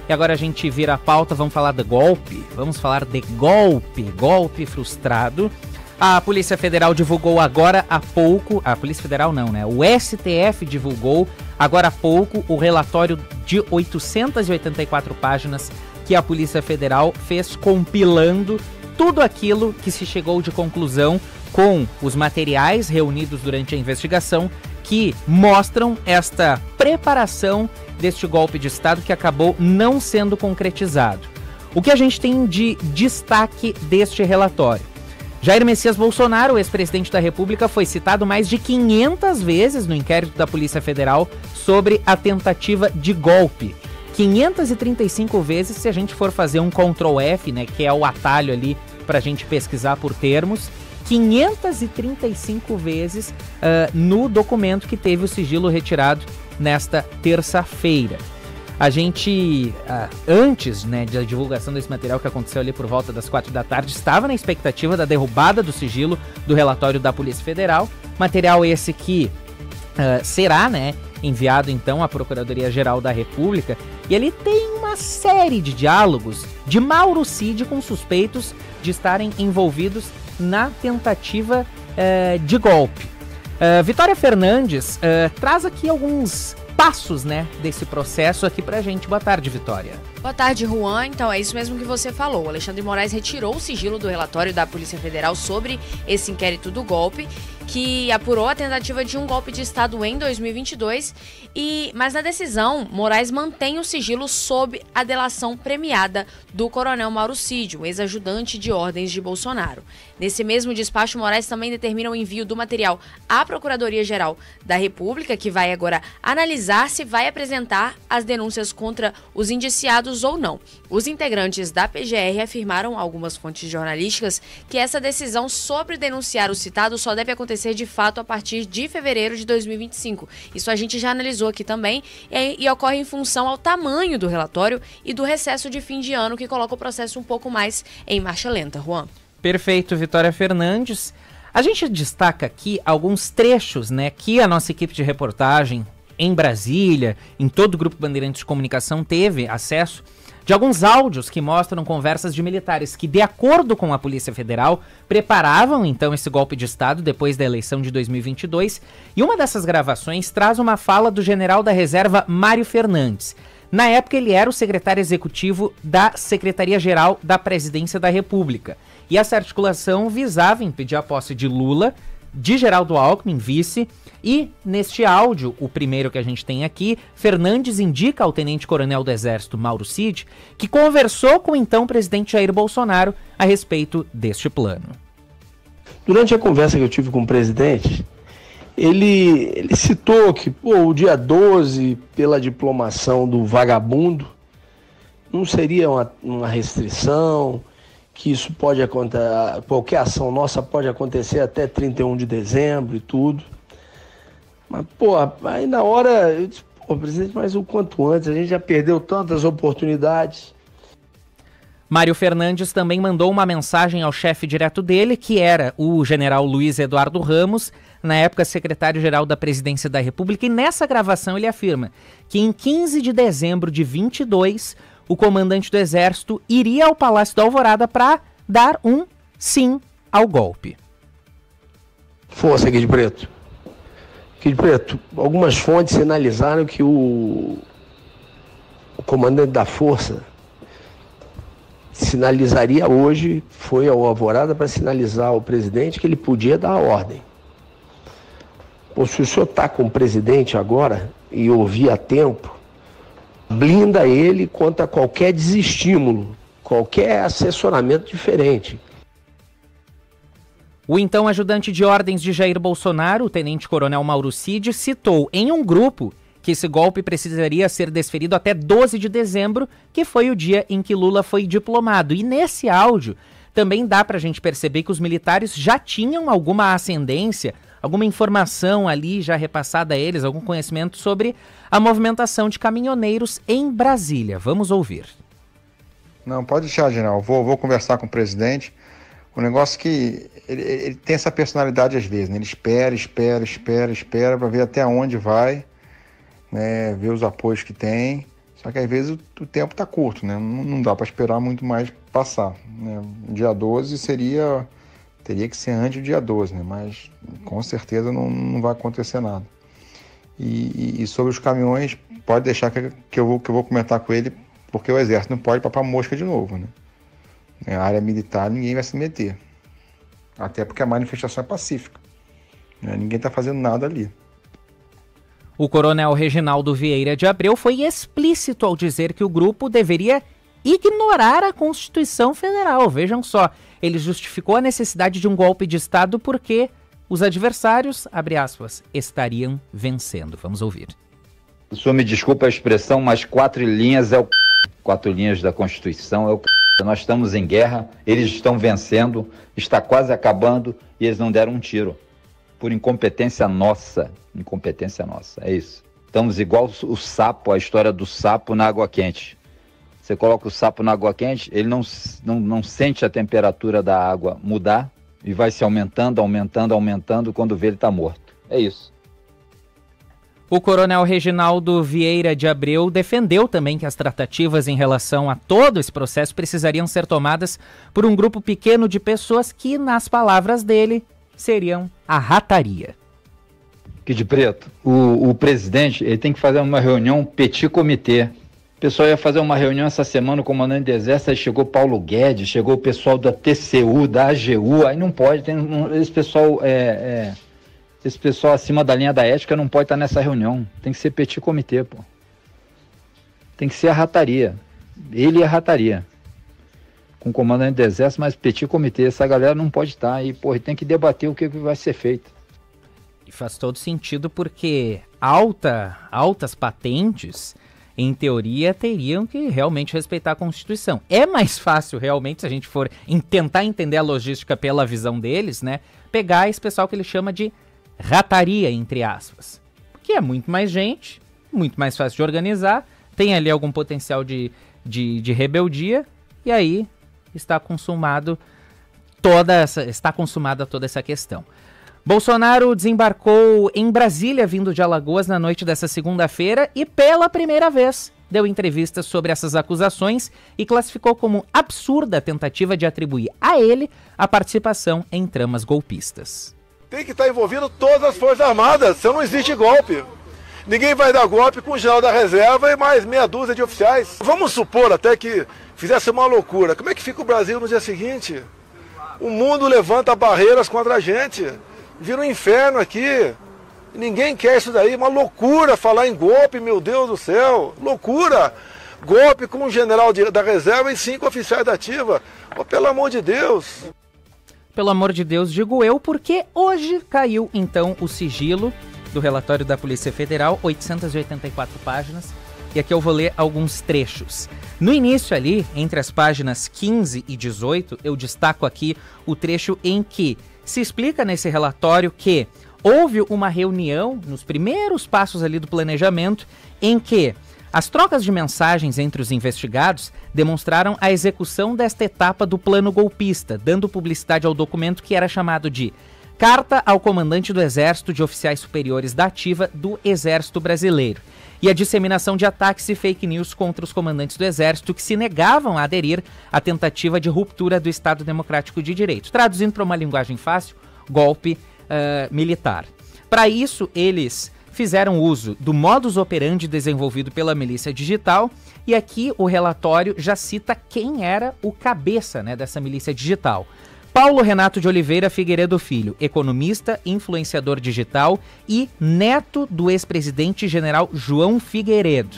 E agora a gente vira a pauta, vamos falar de golpe. Vamos falar de golpe frustrado. A Polícia Federal divulgou agora há pouco, a Polícia Federal não, né? O STF divulgou agora há pouco o relatório de 884 páginas que a Polícia Federal fez compilando tudo aquilo que se chegou de conclusão com os materiais reunidos durante a investigação que mostram esta preparação deste golpe de Estado que acabou não sendo concretizado. O que a gente tem de destaque deste relatório? Jair Messias Bolsonaro, o ex-presidente da República, foi citado mais de 500 vezes no inquérito da Polícia Federal sobre a tentativa de golpe. 535 vezes se a gente for fazer um Ctrl+F, né, que é o atalho ali para a gente pesquisar por termos. 535 vezes no documento que teve o sigilo retirado nesta terça-feira. A gente, antes, né, da divulgação desse material que aconteceu ali por volta das 4 da tarde, estava na expectativa da derrubada do sigilo do relatório da Polícia Federal. Material esse que será, né, enviado então à Procuradoria-Geral da República. E ele tem uma série de diálogos de Mauro Cid com suspeitos de estarem envolvidos na tentativa de golpe. Vitória Fernandes traz aqui alguns passos, né, desse processo aqui pra gente. Boa tarde, Vitória. Boa tarde, Juan. Então, é isso mesmo que você falou. O Alexandre Moraes retirou o sigilo do relatório da Polícia Federal sobre esse inquérito do golpe, que apurou a tentativa de um golpe de Estado em 2022, mas na decisão, Moraes mantém o sigilo sob a delação premiada do coronel Mauro Cid, o ex-ajudante de ordens de Bolsonaro. Nesse mesmo despacho, Moraes também determina o envio do material à Procuradoria-Geral da República, que vai agora analisar se vai apresentar as denúncias contra os indiciados ou não. Os integrantes da PGR afirmaram a algumas fontes jornalísticas que essa decisão sobre denunciar o citado só deve acontecer de fato a partir de fevereiro de 2025. Isso a gente já analisou aqui também e ocorre em função ao tamanho do relatório e do recesso de fim de ano, que coloca o processo um pouco mais em marcha lenta. Juan. Perfeito, Vitória Fernandes. A gente destaca aqui alguns trechos, né, que a nossa equipe de reportagem em Brasília, em todo o Grupo Bandeirantes de Comunicação, teve acesso de alguns áudios que mostram conversas de militares que, de acordo com a Polícia Federal, preparavam então esse golpe de Estado depois da eleição de 2022. E uma dessas gravações traz uma fala do general da reserva Mário Fernandes. Na época, ele era o secretário executivo da Secretaria-Geral da Presidência da República. E essa articulação visava impedir a posse de Lula, de Geraldo Alckmin, vice. E neste áudio, o primeiro que a gente tem aqui, Fernandes indica ao tenente-coronel do Exército, Mauro Cid, que conversou com o então presidente Jair Bolsonaro a respeito deste plano. Durante a conversa que eu tive com o presidente, ele citou que o dia 12, pela diplomação do vagabundo, não seria uma restrição, que isso pode acontecer, qualquer ação nossa pode acontecer até 31 de dezembro e tudo. Mas, aí na hora, eu disse, presidente, mas o quanto antes, a gente já perdeu tantas oportunidades. Mário Fernandes também mandou uma mensagem ao chefe direto dele, que era o general Luiz Eduardo Ramos, na época secretário-geral da Presidência da República, e nessa gravação ele afirma que em 15 de dezembro de 22, o comandante do Exército iria ao Palácio da Alvorada para dar um sim ao golpe. Força, Guide Preto. Guide Preto, algumas fontes sinalizaram que o comandante da Força sinalizaria hoje, foi ao Alvorada para sinalizar ao presidente que ele podia dar a ordem. Se o senhor está com o presidente agora e ouvir a tempo, blinda ele contra qualquer desestímulo, qualquer assessoramento diferente. O então ajudante de ordens de Jair Bolsonaro, o tenente-coronel Mauro Cid, citou em um grupo que esse golpe precisaria ser desferido até 12 de dezembro, que foi o dia em que Lula foi diplomado. E nesse áudio também dá pra gente perceber que os militares já tinham alguma ascendência, alguma informação ali já repassada a eles, algum conhecimento sobre a movimentação de caminhoneiros em Brasília. Vamos ouvir. Não, pode deixar, general. Vou conversar com o presidente. O negócio que ele tem essa personalidade às vezes, né? Ele espera para ver até onde vai, né? Ver os apoios que tem. Só que às vezes o tempo está curto, né? Não dá para esperar muito mais passar, né? Dia 12 teria que ser antes do dia 12, né? Mas com certeza não vai acontecer nada. E sobre os caminhões, pode deixar que eu vou comentar com ele, porque o Exército não pode papar mosca de novo, né? Na área militar ninguém vai se meter. Até porque a manifestação é pacífica, né? Ninguém está fazendo nada ali. O coronel Reginaldo Vieira de Abreu foi explícito ao dizer que o grupo deveria ignorar a Constituição Federal. Vejam só, ele justificou a necessidade de um golpe de Estado porque os adversários, abre aspas, estariam vencendo. Vamos ouvir. O senhor me desculpa a expressão, mas 4 linhas é o 4 linhas da Constituição é o Nós estamos em guerra, eles estão vencendo, está quase acabando e eles não deram um tiro. Por incompetência nossa, é isso. Estamos igual o sapo, a história do sapo na água quente. Você coloca o sapo na água quente, ele não sente a temperatura da água mudar e vai se aumentando, quando vê ele está morto. É isso. O coronel Reginaldo Vieira de Abreu defendeu também que as tratativas em relação a todo esse processo precisariam ser tomadas por um grupo pequeno de pessoas que, nas palavras dele, seriam a rataria. Que de preto, o presidente ele tem que fazer uma reunião petit comitê. O pessoal ia fazer uma reunião essa semana, o comandante do Exército, aí chegou Paulo Guedes, chegou o pessoal da TCU, da AGU, aí não pode, esse pessoal acima da linha da ética não pode estar nessa reunião. Tem que ser petit comitê, pô. Tem que ser a rataria. Ele e a rataria. Com o comandante do Exército, mas petit comitê. Essa galera não pode estar aí, pô. Tem que debater o que vai ser feito. E faz todo sentido porque altas patentes, em teoria, teriam que realmente respeitar a Constituição. É mais fácil, realmente, se a gente for tentar entender a logística pela visão deles, né? Pegar esse pessoal que ele chama de rataria, entre aspas. Porque é muito mais gente, muito mais fácil de organizar, tem ali algum potencial de rebeldia, e aí está consumada toda essa questão. Bolsonaro desembarcou em Brasília, vindo de Alagoas, na noite dessa segunda-feira, e pela primeira vez deu entrevistas sobre essas acusações e classificou como absurda a tentativa de atribuir a ele a participação em tramas golpistas. Tem que estar envolvido todas as Forças Armadas, senão não existe golpe. Ninguém vai dar golpe com o general da reserva e mais meia dúzia de oficiais. Vamos supor até que fizesse uma loucura. Como é que fica o Brasil no dia seguinte? O mundo levanta barreiras contra a gente. Vira um inferno aqui. Ninguém quer isso daí. Uma loucura falar em golpe, meu Deus do céu. Loucura. Golpe com o general da reserva e 5 oficiais da ativa. Oh, pelo amor de Deus. Pelo amor de Deus, digo eu, porque hoje caiu, então, o sigilo do relatório da Polícia Federal, 884 páginas, e aqui eu vou ler alguns trechos. No início ali, entre as páginas 15 e 18, eu destaco aqui o trecho em que se explica nesse relatório que houve uma reunião, nos primeiros passos ali do planejamento, em que as trocas de mensagens entre os investigados demonstraram a execução desta etapa do plano golpista, dando publicidade ao documento que era chamado de Carta ao Comandante do Exército de Oficiais Superiores da Ativa do Exército Brasileiro, e a disseminação de ataques e fake news contra os comandantes do Exército que se negavam a aderir à tentativa de ruptura do Estado Democrático de Direito. Traduzindo para uma linguagem fácil, golpe militar. Para isso, eles fizeram uso do modus operandi desenvolvido pela Milícia Digital, e aqui o relatório já cita quem era o cabeça, né, dessa Milícia Digital. Paulo Renato de Oliveira Figueiredo Filho, economista, influenciador digital e neto do ex-presidente general João Figueiredo.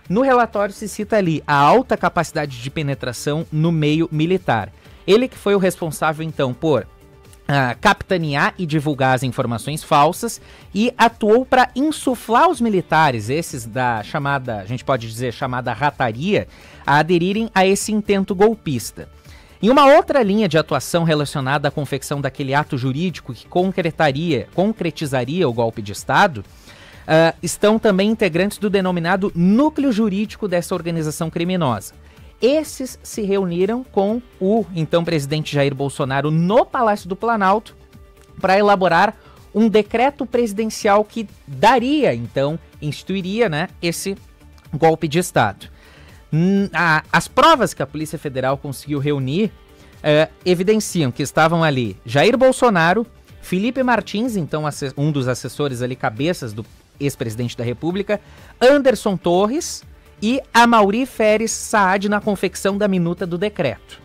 No relatório se cita ali a alta capacidade de penetração no meio militar. Ele que foi o responsável então por capitanear e divulgar as informações falsas e atuou para insuflar os militares, esses da chamada, a gente pode dizer, chamada rataria, a aderirem a esse intento golpista. Em uma outra linha de atuação relacionada à confecção daquele ato jurídico que concretizaria o golpe de Estado, estão também integrantes do denominado núcleo jurídico dessa organização criminosa. Esses se reuniram com o então presidente Jair Bolsonaro no Palácio do Planalto para elaborar um decreto presidencial que instituiria, né, esse golpe de Estado. As provas que a Polícia Federal conseguiu reunir evidenciam que estavam ali Jair Bolsonaro, Felipe Martins, então um dos assessores ali, cabeças do ex-presidente da República, Anderson Torres e Amaury Feres Saad na confecção da minuta do decreto.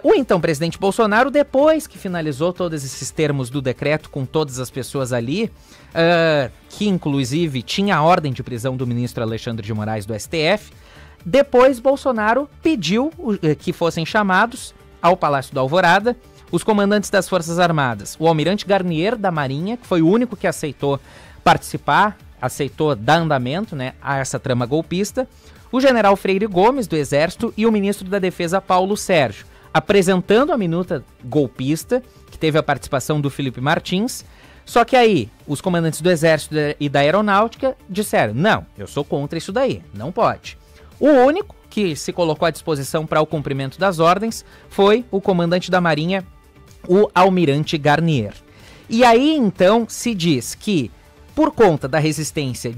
O então presidente Bolsonaro, depois que finalizou todos esses termos do decreto com todas as pessoas ali, que inclusive tinha a ordem de prisão do ministro Alexandre de Moraes do STF, depois Bolsonaro pediu que fossem chamados ao Palácio da Alvorada os comandantes das Forças Armadas, o almirante Garnier da Marinha, que foi o único que aceitou participar, aceitou dar andamento, né, a essa trama golpista, o general Freire Gomes do Exército e o ministro da Defesa Paulo Sérgio, apresentando a minuta golpista, que teve a participação do Felipe Martins. Só que aí, os comandantes do Exército e da Aeronáutica disseram, não, eu sou contra isso daí, não pode. O único que se colocou à disposição para o cumprimento das ordens foi o comandante da Marinha, o almirante Garnier. E aí, então, se diz que, por conta da resistência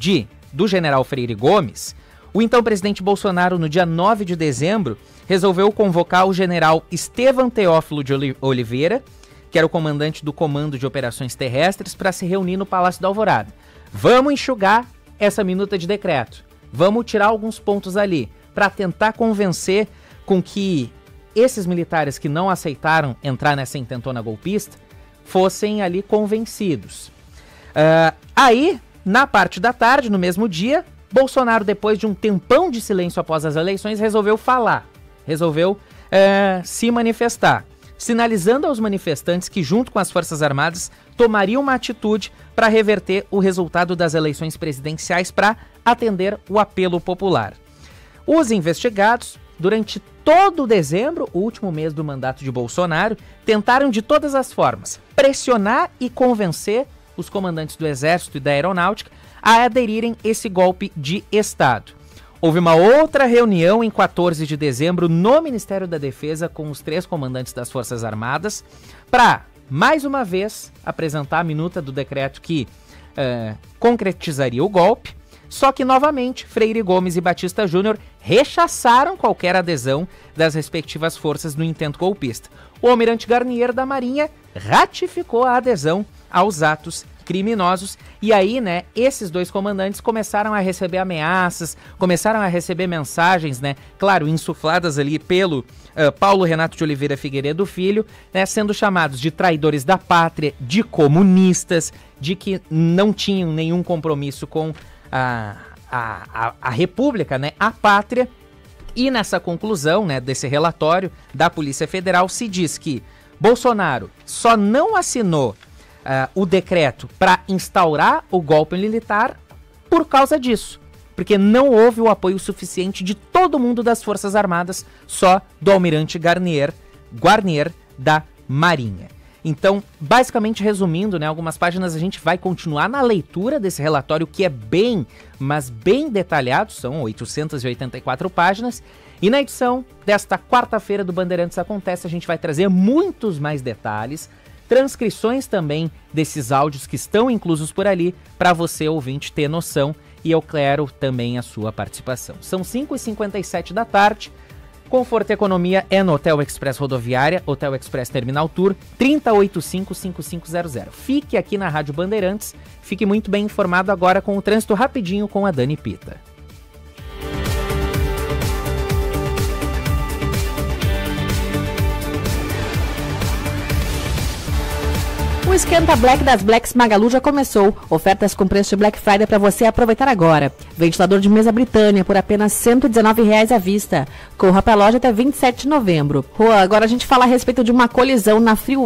do general Freire Gomes, o então presidente Bolsonaro, no dia 9 de dezembro, resolveu convocar o general Estevam Teófilo de Oliveira, que era o comandante do Comando de Operações Terrestres, para se reunir no Palácio da Alvorada. Vamos enxugar essa minuta de decreto. Vamos tirar alguns pontos ali, para tentar convencer com que esses militares que não aceitaram entrar nessa intentona golpista fossem ali convencidos. Aí, na parte da tarde, no mesmo dia, Bolsonaro, depois de um tempão de silêncio após as eleições, resolveu falar, resolveu se manifestar, sinalizando aos manifestantes que, junto com as Forças Armadas, tomariam uma atitude para reverter o resultado das eleições presidenciais para atender o apelo popular. Os investigados, durante todo dezembro, o último mês do mandato de Bolsonaro, tentaram de todas as formas pressionar e convencer os comandantes do Exército e da Aeronáutica a aderirem esse golpe de Estado. Houve uma outra reunião em 14 de dezembro no Ministério da Defesa com os 3 comandantes das Forças Armadas para, mais uma vez, apresentar a minuta do decreto que concretizaria o golpe. Só que, novamente, Freire Gomes e Batista Júnior rechaçaram qualquer adesão das respectivas forças no intento golpista. O almirante Garnier da Marinha ratificou a adesão aos atos criminosos. E aí, né, esses 2 comandantes começaram a receber ameaças, começaram a receber mensagens, né, claro, insufladas ali pelo Paulo Renato de Oliveira Figueiredo Filho, né, sendo chamados de traidores da pátria, de comunistas, de que não tinham nenhum compromisso com a República, né, a pátria. E nessa conclusão, né, desse relatório da Polícia Federal, se diz que Bolsonaro só não assinou o decreto para instaurar o golpe militar por causa disso, porque não houve o apoio suficiente de todo mundo das Forças Armadas, só do almirante Garnier da Marinha. Então, basicamente resumindo, né, algumas páginas, a gente vai continuar na leitura desse relatório que é bem, mas bem detalhado, são 884 páginas, e na edição desta quarta-feira do Bandeirantes Acontece a gente vai trazer muitos mais detalhes, transcrições também desses áudios que estão inclusos por ali, para você, ouvinte, ter noção, e eu quero também a sua participação. São 5h57 da tarde, Conforto e Economia é no Hotel Express Rodoviária, Hotel Express Terminal Tour, 3085-5500. Fique aqui na Rádio Bandeirantes, fique muito bem informado agora com o trânsito rapidinho com a Dani Pita. O Esquenta Black das Blacks Magalu já começou. Ofertas com preço de Black Friday para você aproveitar agora. Ventilador de mesa Britânia por apenas R$ 119,00 à vista. Corra para a loja até 27 de novembro. Rua, agora a gente fala a respeito de uma colisão na Frio